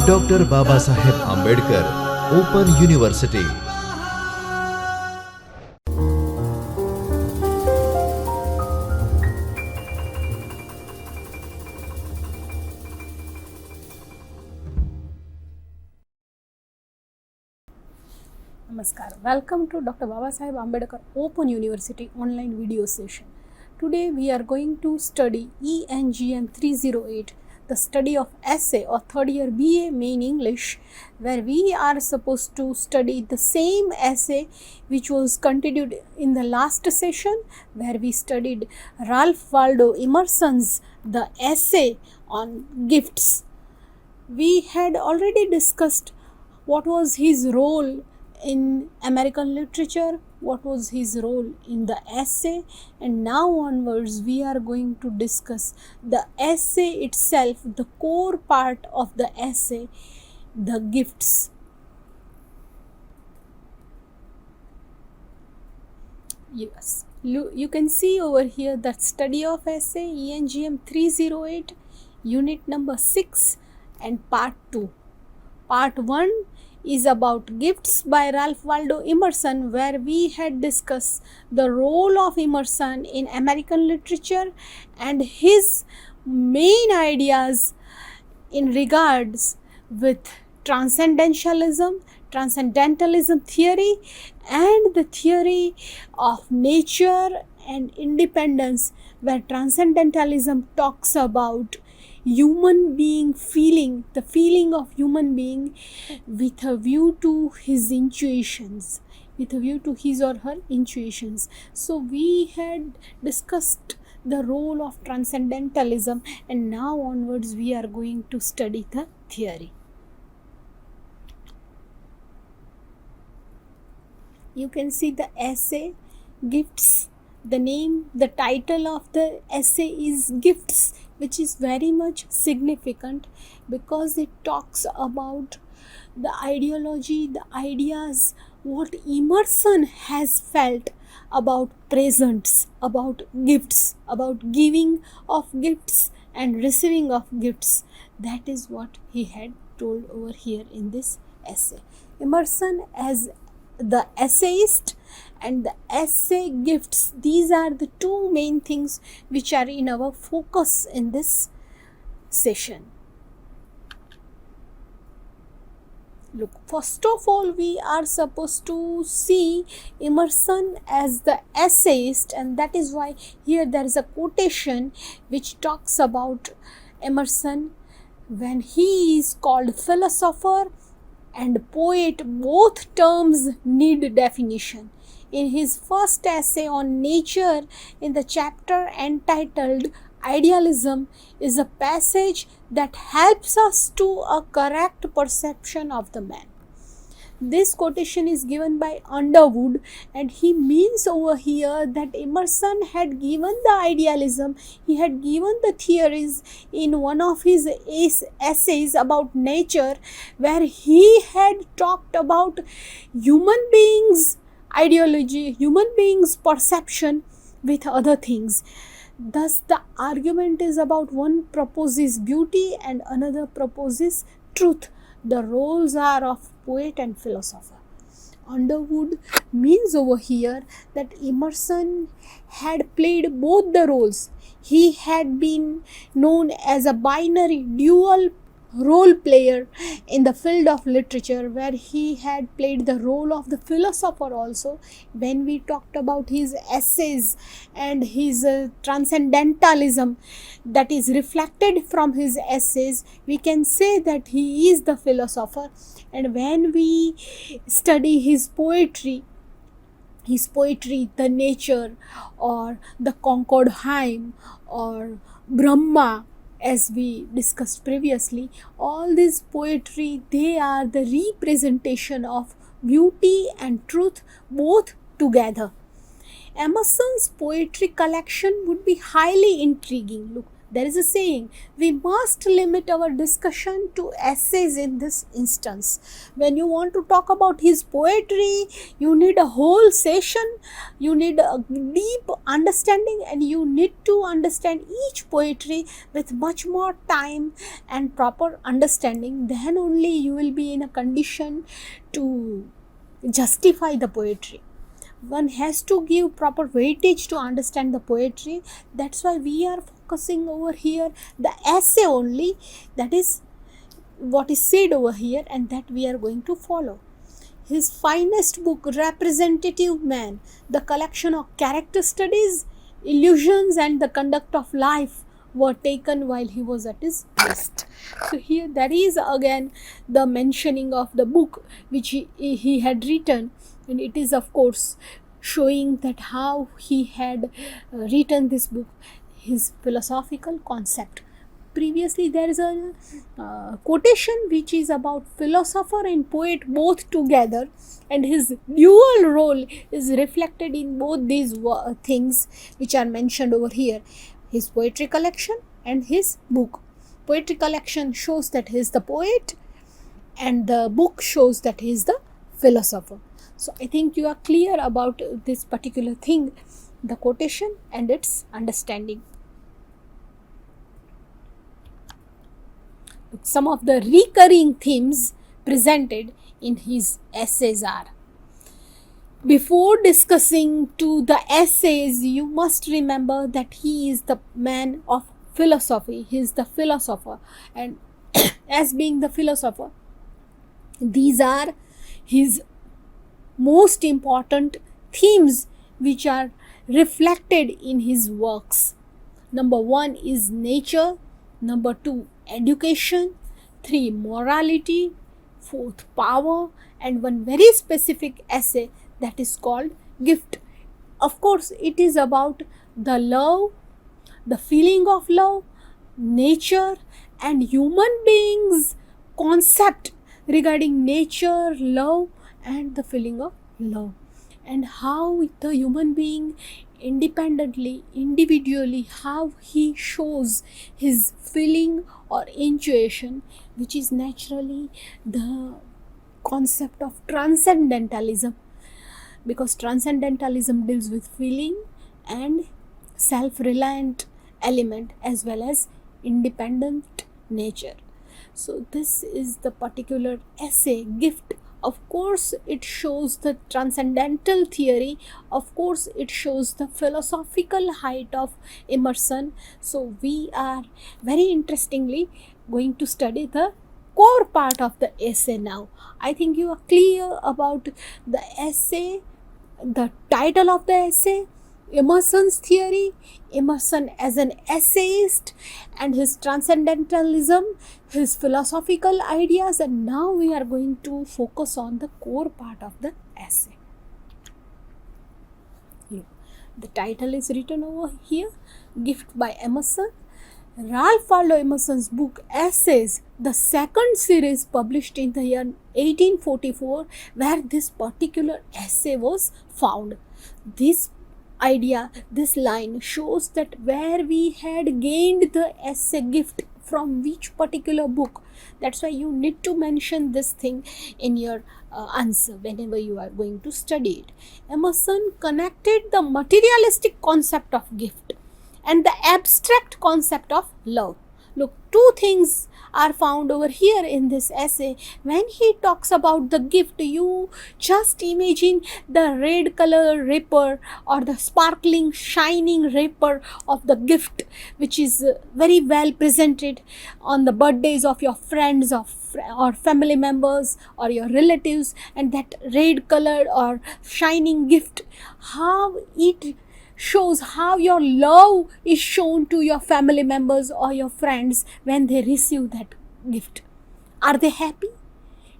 Doctor Babasaheb Ambedkar open university. Namaskar. Welcome to Dr. Babasaheb Ambedkar Open University online video session. Today we are going to study ENGM 308, the study of essay or third year BA main English, where we are supposed to study the same essay which was continued in the last session, where we studied Ralph Waldo Emerson's the essay on gifts. We had already discussed what was his role in American literature, what was his role in the essay, and now onwards we are going to discuss the essay itself, the core part of the essay, the gifts. Yes, you can see over here that study of essay ENGM 308, unit number 6 and part 2. Part 1 is about gifts by Ralph Waldo Emerson, where we had discussed the role of Emerson in American literature and his main ideas in regards with transcendentalism theory and the theory of nature and independence, where transcendentalism talks about human being feeling, the feeling of human being with a view to his intuitions, with a view to his or her intuitions. So we had discussed the role of transcendentalism, and now onwards we are going to study the theory. You can see the essay Gifts. The name, the title of the essay is Gifts, which is very much significant because it talks about the ideology, the ideas, what Emerson has felt about presents, about gifts, about giving of gifts and receiving of gifts. That is what he had told over here in this essay. Emerson as the essayist and the essay gifts, these are the two main things which are in our focus in this session. Look, first of all, we are supposed to see Emerson as the essayist, and that is why here there is a quotation which talks about Emerson when he is called philosopher and poet. Both terms need definition. In his first essay on nature, in the chapter entitled Idealism, is a passage that helps us to a correct perception of the man. This quotation is given by Underwood, and he means over here that Emerson had given the idealism, he had given the theories in one of his essays about nature, where he had talked about human beings' ideology, human beings' perception with other things. Thus, the argument is about one proposes beauty and another proposes truth. The roles are of poet and philosopher. Underwood means over here that Emerson had played both the roles. He had been known as a binary dual role player in the field of literature, where he had played the role of the philosopher also. When we talked about his essays and his transcendentalism that is reflected from his essays, we can say that he is the philosopher. And when we study his poetry, the nature or the Concord hymn or Brahma, as we discussed previously, all this poetry, they are the representation of beauty and truth both together. Emerson's poetry collection would be highly intriguing. Look, there is a saying, we must limit our discussion to essays in this instance. When you want to talk about his poetry, you need a whole session, you need a deep understanding, and you need to understand each poetry with much more time and proper understanding. Then only you will be in a condition to justify the poetry. One has to give proper weightage to understand the poetry. That's why we are focusing over here the essay only, that is what is said over here, and that we are going to follow. His finest book, Representative Man, the collection of character studies, illusions, and the conduct of life, were taken while he was at his best. So here there is again the mentioning of the book which he had written, and it is of course showing that how he had written this book, his philosophical concept. Previously there is a quotation which is about philosopher and poet both together, and his dual role is reflected in both these things which are mentioned over here, his poetry collection and his book. Poetry collection shows that he is the poet, and the book shows that he is the philosopher. So I think you are clear about this particular thing, the quotation and its understanding. Some of the recurring themes presented in his essays are: before discussing to the essays, you must remember that he is the man of philosophy. He is the philosopher, and as being the philosopher, these are his most important themes which are reflected in his works. Number 1 is nature, number 2 education, 3 morality, 4th power, and one very specific essay that is called gift. Of course, it is about the love, the feeling of love, nature, and human beings' concept regarding nature, love, and the feeling of love, and how the human being independently, individually, how he shows his feeling or intuition, which is naturally the concept of transcendentalism, because transcendentalism deals with feeling and self-reliant element as well as independent nature. So this is the particular essay, gift. Of course it shows the transcendental theory, of course it shows the philosophical height of Emerson. So we are very interestingly going to study the core part of the essay now. I think you are clear about the essay, the title of the essay, Emerson's theory, Emerson as an essayist, and his transcendentalism, his philosophical ideas, and now we are going to focus on the core part of the essay. Look, the title is written over here, Gift by Emerson. Ralph Waldo Emerson's book Essays, the second series, published in the year 1844, where this particular essay was found. This idea, this line shows that where we had gained the essay gift from which particular book. That's why you need to mention this thing in your answer whenever you are going to study it. Emerson connected the materialistic concept of gift and the abstract concept of love. Look, two things are found over here in this essay. When he talks about the gift, you just imagine the red color wrapper or the sparkling shining wrapper of the gift, which is very well presented on the birthdays of your friends or family members or your relatives, and that red colored or shining gift, how it shows how your love is shown to your family members or your friends when they receive that gift. Are they happy?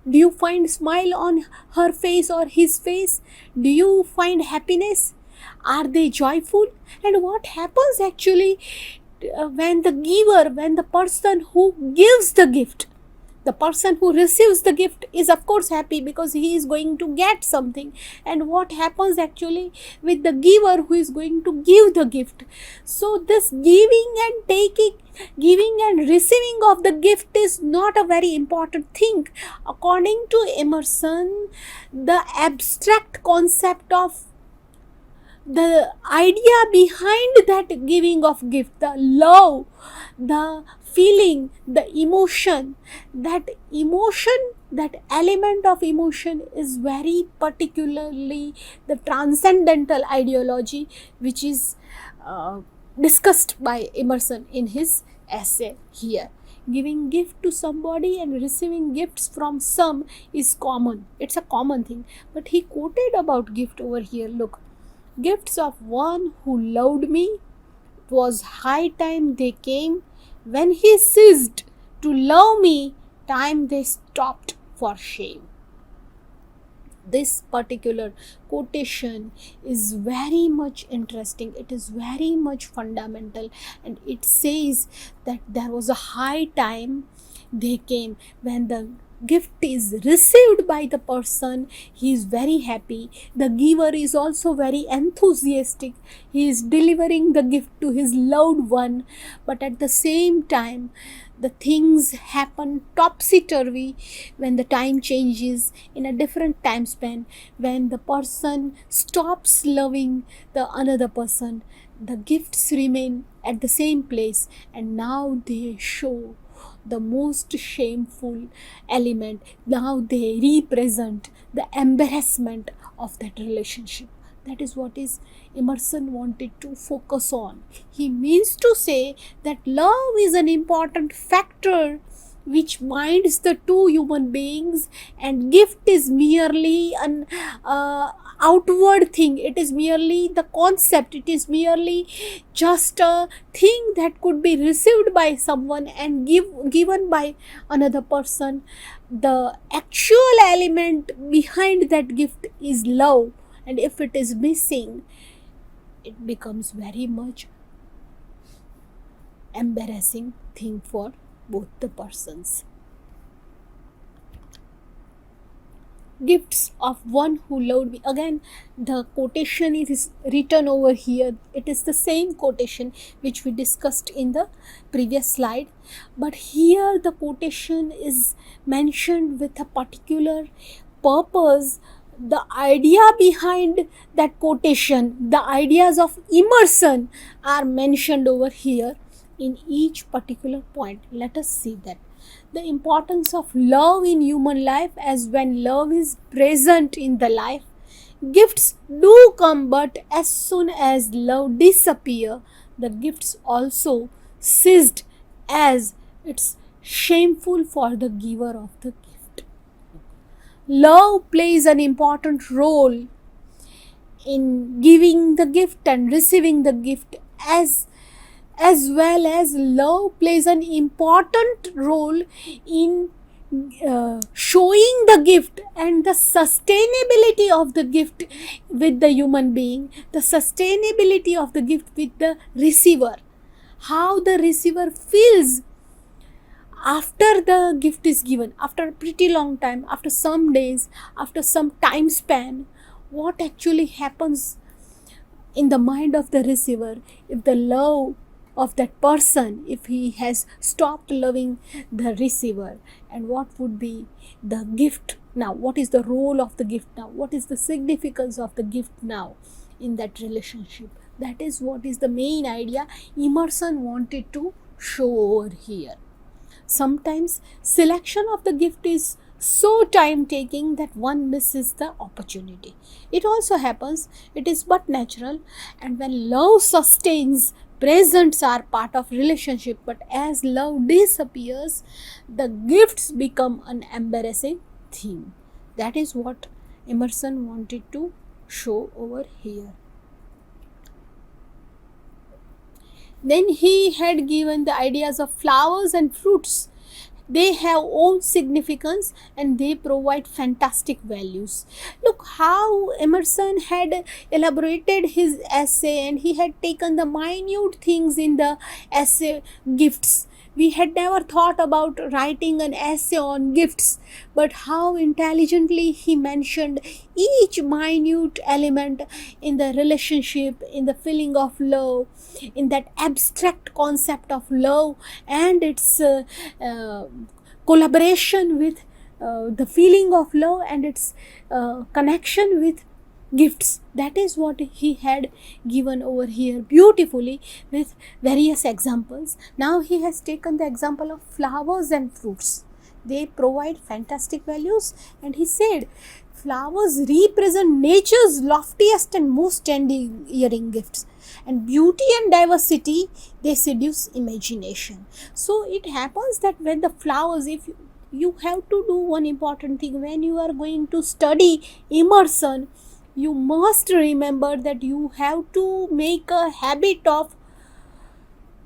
Do you find smile on her face or his face? Do you find happiness? Are they joyful? And what happens actually when the giver, when the person who gives the gift, The person who receives the gift is of course happy because he is going to get something. And what happens actually with the giver who is going to give the gift? So this giving and taking, giving and receiving of the gift is not a very important thing. According to Emerson, the abstract concept of the idea behind that giving of gift, the love, the feeling, the emotion, that element of emotion is very particularly the transcendental ideology which is discussed by Emerson in his essay here. Giving gift to somebody and receiving gifts from some is common. It's a common thing. But he quoted about gift over here. Look, gifts of one who loved me, it was high time they came. When he ceased to love me, time they stopped for shame. This particular quotation is very much interesting. It is very much fundamental, and it says that there was a high time they came. When the gift is received by the person, he is very happy. The giver is also very enthusiastic. He is delivering the gift to his loved one, but at the same time the things happen topsy-turvy when the time changes in a different time span. When the person stops loving the another person, the gifts remain at the same place, and now they show the most shameful element. Now they represent the embarrassment of that relationship. That is what is Emerson wanted to focus on. He means to say that love is an important factor which binds the two human beings, and gift is merely an outward thing. It is merely the concept. It is merely just a thing that could be received by someone and given by another person. The actual element behind that gift is love, and if it is missing, it becomes very much embarrassing thing for both the persons. Gifts of one who loved me. Again, the quotation is written over here. It is the same quotation which we discussed in the previous slide, but here the quotation is mentioned with a particular purpose. The idea behind that quotation, the ideas of Emerson are mentioned over here in each particular point. Let us see that. The importance of love in human life, as when love is present in the life, gifts do come, but as soon as love disappear, the gifts also ceased, as it's shameful for the giver of the gift. Love plays an important role in giving the gift and receiving the gift, as well as love plays an important role in showing the gift and the sustainability of the gift with the human being, the sustainability of the gift with the receiver. How the receiver feels after the gift is given, after a pretty long time, after some days, after some time span, what actually happens in the mind of the receiver if the love of that person, if he has stopped loving the receiver, and what would be the gift now? What is the role of the gift now? What is the significance of the gift now in that relationship? That is what is the main idea Emerson wanted to show over here. Sometimes selection of the gift is so time taking that one misses the opportunity. It also happens, it is but natural, and when love sustains, presents are part of relationship, but as love disappears, the gifts become an embarrassing thing. That is what Emerson wanted to show over here. Then he had given the ideas of flowers and fruits. They have own significance and they provide fantastic values. Look how Emerson had elaborated his essay, and he had taken the minute things in the essay, gifts, We had never thought about writing an essay on gifts, but how intelligently he mentioned each minute element in the relationship, in the feeling of love, in that abstract concept of love and its collaboration with the feeling of love and its connection with gifts. That is what he had given over here beautifully with various examples. Now he has taken the example of flowers and fruits. They provide fantastic values, and he said flowers represent nature's loftiest and most endearing gifts, and beauty and diversity, they seduce imagination. So it happens that when the flowers, if you have to do one important thing when you are going to study immersion, you must remember that you have to make a habit of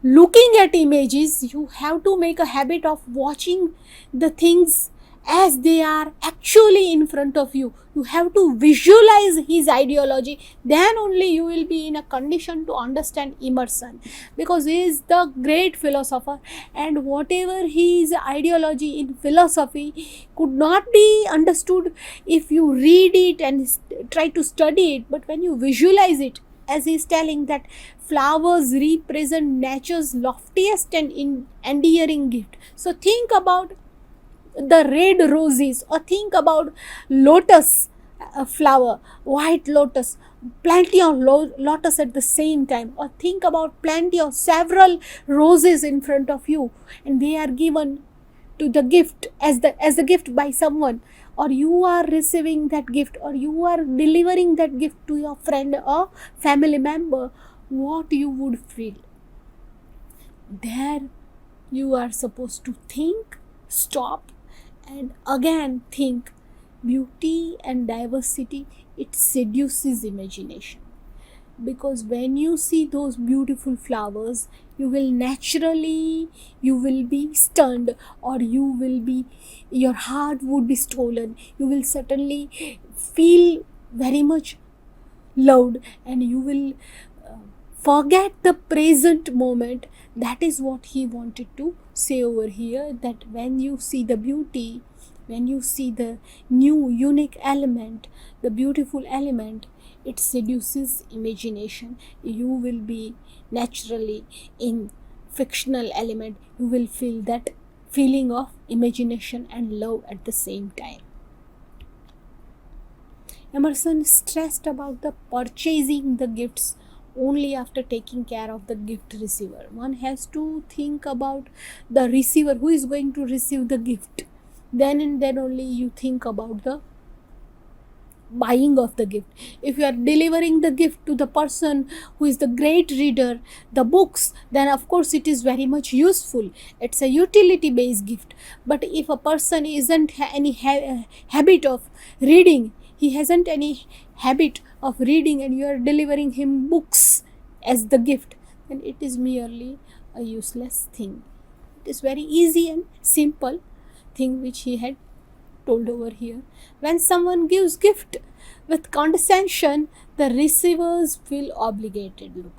looking at images. You have to make a habit of watching the things as they are actually in front of you. You have to visualize his ideology, then only you will be in a condition to understand Emerson, because he is the great philosopher, and whatever his ideology in philosophy could not be understood if you read it and try to study it, but when you visualize it, as he is telling that flowers represent nature's loftiest and endearing gift. So think about the red roses, or think about lotus flower, white lotus, plenty of lotus at the same time, or think about plenty of several roses in front of you, and they are given to the gift as the gift by someone, or you are receiving that gift, or you are delivering that gift to your friend or family member. What you would feel there? You are supposed to think, stop, and again think. Beauty and diversity, it seduces imagination, because when you see those beautiful flowers, you will naturally, you will be stunned, or your heart would be stolen. You will certainly feel very much loved, and you will forget the present moment. That is what he wanted to say over here, that when you see the beauty, when you see the new unique element, the beautiful element, it seduces imagination. You will be naturally in fictional element. You will feel that feeling of imagination and love at the same time. Emerson stressed about the purchasing the gifts only after taking care of the gift receiver. One has to think about the receiver, who is going to receive the gift. Then and then only you think about the buying of the gift. If you are delivering the gift to the person who is the great reader, the books, then of course it is very much useful. It's a utility based gift. But if a person isn't any habit of reading, he hasn't any habit of reading, and you are delivering him books as the gift, then it is merely a useless thing. It is very easy and simple thing which he had told over here. When someone gives gift with condescension, the receivers feel obligated. Look,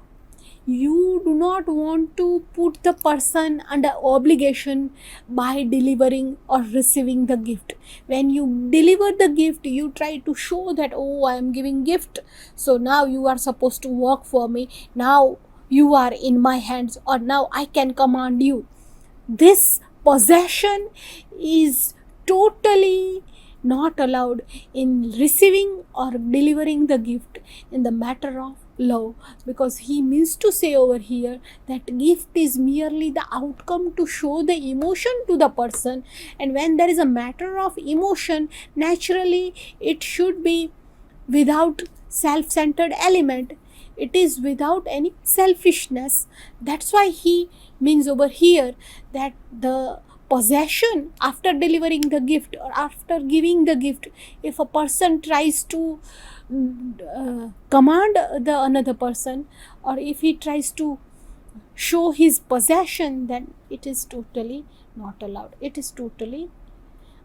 you do not want to put the person under obligation by delivering or receiving the gift. When you deliver the gift, you try to show that, oh, I am giving gift, so now you are supposed to work for me, now you are in my hands, or now I can command you. This possession is totally not allowed in receiving or delivering the gift in the matter of love, because he means to say over here that gift is merely the outcome to show the emotion to the person, and when there is a matter of emotion, naturally it should be without self-centered element. It is without any selfishness. That's why he means over here that the possession after delivering the gift or after giving the gift, if a person tries to command the another person, or if he tries to show his possession, then it is totally not allowed. It is totally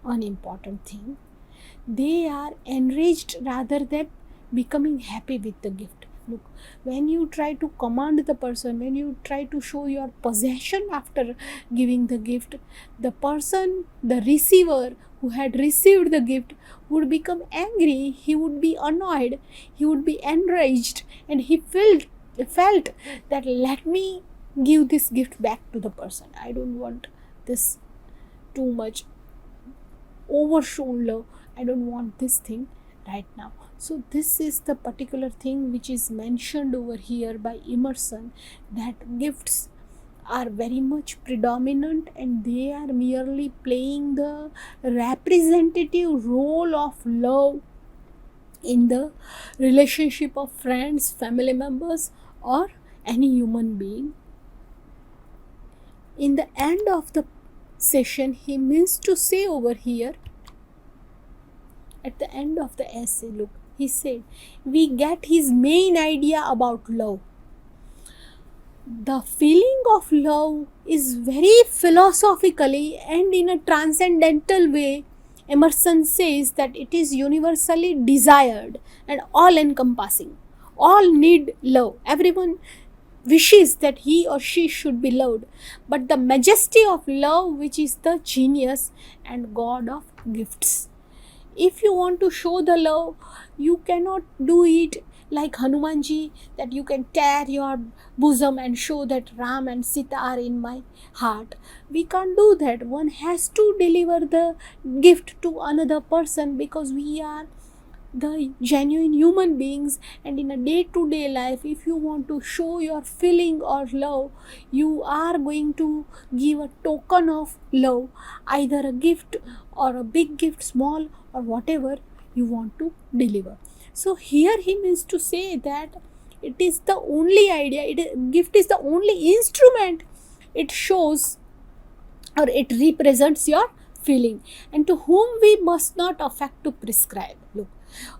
unimportant thing. They are enraged rather than becoming happy with the gift. Look, when you try to command the person, when you try to show your possession after giving the gift, the person, the receiver who had received the gift would become angry, he would be annoyed, he would be enraged, and he felt that let me give this gift back to the person. I don't want this too much overshown love. I don't want this thing right now. So this is the particular thing which is mentioned over here by Emerson, that gifts are very much predominant and they are merely playing the representative role of love in the relationship of friends, family members, or any human being. In the end of the session, he means to say over here, at the end of the essay, look, he said, we get his main idea about love. The feeling of love is very philosophically and in a transcendental way. Emerson says that it is universally desired and all encompassing. All need love. Everyone wishes that he or she should be loved. But the majesty of love, which is the genius and God of gifts. If you want to show the love, you cannot do it like Hanumanji, that you can tear your bosom and show that Ram and Sita are in my heart. We can't do that. One has to deliver the gift to another person because we are the genuine human beings, and in a day-to-day life, if you want to show your feeling or love, you are going to give a token of love, either a gift or a big gift, small or whatever you want to deliver. So here he means to say that it is the only idea, gift is the only instrument. It shows or it represents your feeling, and to whom we must not affect to prescribe. Look,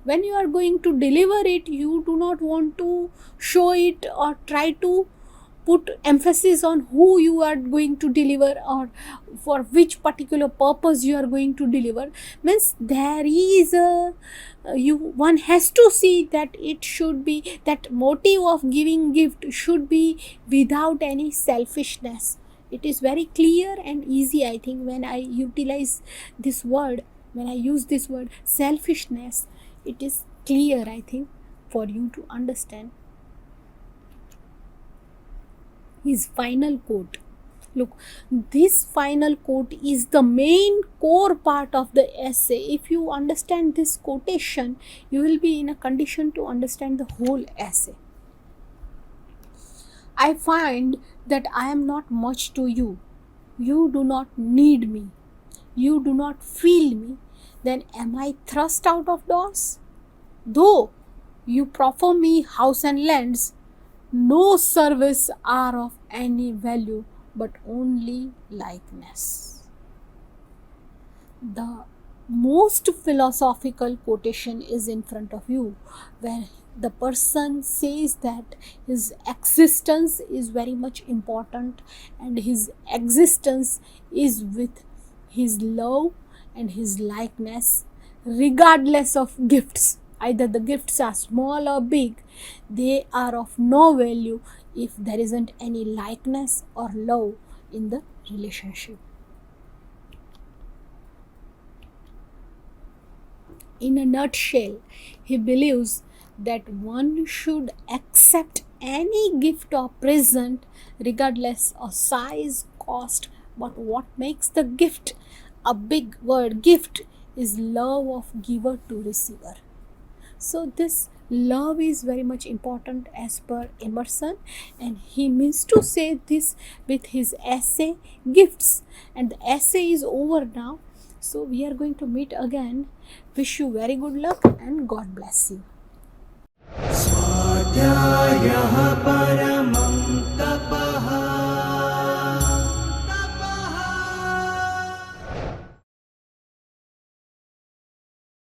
when you are going to deliver it, you do not want to show it or try to put emphasis on who you are going to deliver or for which particular purpose you are going to deliver. Means there is one has to see that it should be, that motive of giving gift should be without any selfishness. It is very clear and easy, I think, when I utilize this word, when I use this word selfishness, it is clear, I think, for you to understand. His final quote. Look, this final quote is the main core part of the essay. If you understand this quotation, you will be in a condition to understand the whole essay. I find that I am not much to you. You do not need me. You do not feel me. Then am I thrust out of doors? Though you proffer me house and lands, no service are of any value, but only likeness. The most philosophical quotation is in front of you, where the person says that his existence is very much important and his existence is with his love and his likeness, regardless of gifts. Either the gifts are small or big, they are of no value if there isn't any likeness or love in the relationship. In a nutshell, he believes that one should accept any gift or present regardless of size, cost, but what makes the gift, a big word, gift, is love of giver to receiver. So this love is very much important as per Emerson, and he means to say this with his essay Gifts, and the essay is over now. So we are going to meet again. Wish you very good luck and God bless you. स्वाध्यायः परमं तप